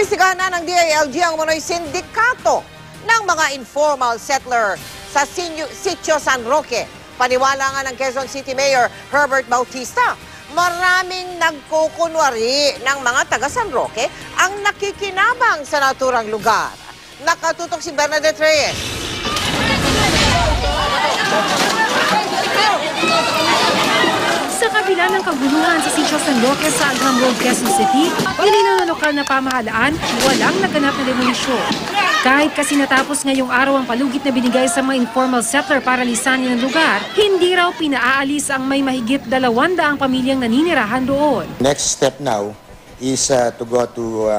Iniimbestigahan na ng DILG ang umano'y sindikato ng mga informal settler sa Sitio San Roque. Paniwala nga ng Quezon City Mayor Herbert Bautista, maraming nagkukunwari ng mga taga San Roque ang nakikinabang sa naturang lugar. Nakatutok si Bernadette Reyes. Sa kabila ng kaguluhan sa Sitio San Roque sa Agham Road, Quezon City, nilinaw ng lokal na pamahalaan, walang naganap na demolisyon. Kahit kasi natapos ngayong araw ang palugit na binigay sa mga informal settler para lisanin ang lugar, hindi raw pinaalis ang may mahigit 200 pamilyang naninirahan doon. Next step now is to go to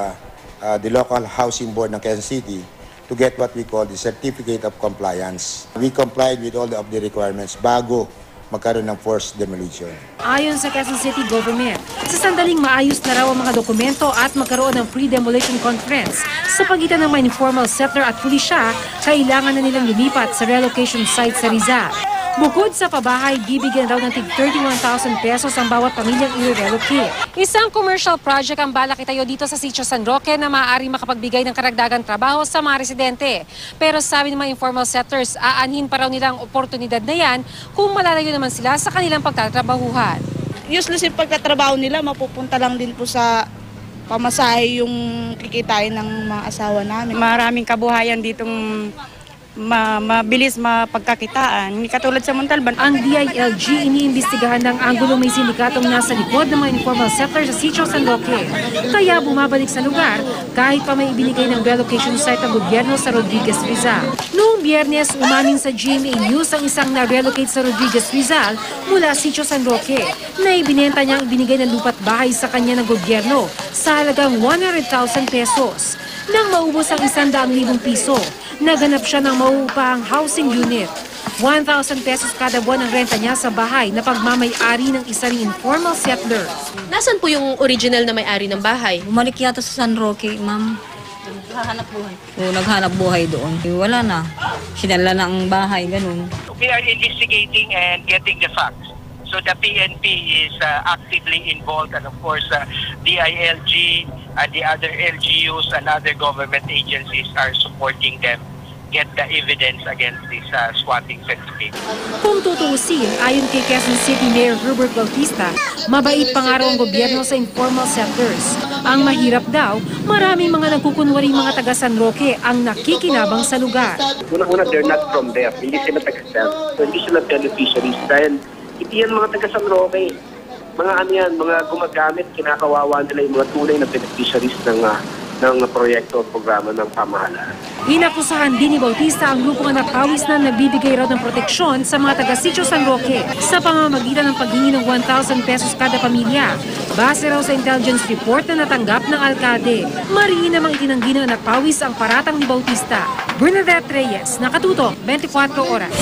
the local housing board ng Quezon City to get what we call the certificate of compliance. We complied with all of the requirements bago magkaroon ng forced demolition. Ayon sa Quezon City Government, sa sandaling maayos na raw ang mga dokumento at magkaroon ng pre-demolition conference sa pagitan ng mga informal settler at pulisya, kailangan na nilang lumipat sa relocation site sa Rizal. Bukod sa pabahay, bibigyan raw ng tig 31,000 pesos ang bawat pamilyang i-relocate. Isang commercial project ang balak itayo dito sa Sitio San Roque na maaaring makapagbigay ng karagdagang trabaho sa mga residente. Pero sabi ng mga informal settlers, aanhin pa raw nila ang oportunidad na yan kung malalayo naman sila sa kanilang pagtatrabahuhan. Useless yung pagtatrabaho nila, mapupunta lang din po sa pamasahe yung kikitain ng mga asawa namin. Maraming kabuhayan ditong mabilis mapagkakitaan. Hindi katulad sa Montalban. Ang DILG iniimbestigahan ng anggulong may sindikatong nasa likod ng mga informal settlers sa Sitio San Roque. Kaya bumabalik sa lugar kahit pa may ibinigay ng relocation site ang gobyerno sa Rodriguez Rizal. Noong Biyernes, umamin sa GMA News ang isang na-relocate sa Rodriguez Rizal mula Sitio San Roque na ibinenta niya ang ibinigay na lupa't bahay sa kanya ng gobyerno sa halagang 100,000 pesos. Nang maubos ang 100,000 piso, naganap siya ng mauupahang housing unit. 1,000 pesos kada buwan ang renta niya sa bahay na pagmamay-ari ng isa ring informal settler. Nasaan po yung original na may-ari ng bahay? Bumalik yata sa San Roque, ma'am. Naghahanap buhay. Oo, naghanap buhay doon. Wala na. Sinala na ang bahay, ganun. We are investigating and getting the facts. So the PNP is actively involved, and of course DILG and the other LGUs and other government agencies are supporting them get the evidence against this squatting certificate. Kung tutuusin, ayon kay Quezon City Mayor Herbert Bautista, mabait pa nga raw ang gobyerno sa informal settlers. Ang mahirap daw, maraming mga nagkukunwari mga taga San Roque ang nakikinabang sa lugar. Una-una, they're not from there. Hindi sila taga-self. So, hindi sila beneficiaries dahil hindi yan mga taga San Roque. Mga ano yan, mga gumagamit, kinakawawa nila yung mga tunay na beneficiaries ng proyekto o programa ng pamahalaan. Inakusahan din ni Bautista ang grupong anak pawis na nagbibigay raw ng proteksyon sa mga taga Sitio San Roque sa pamamagitan ng paghingi ng 1,000 pesos kada pamilya. Base raw sa intelligence report na natanggap ng alkalde. Mariin namang itinanggi ng anak pawis ang paratang ni Bautista. Bernadette Reyes, Nakatutok, 24 Oras.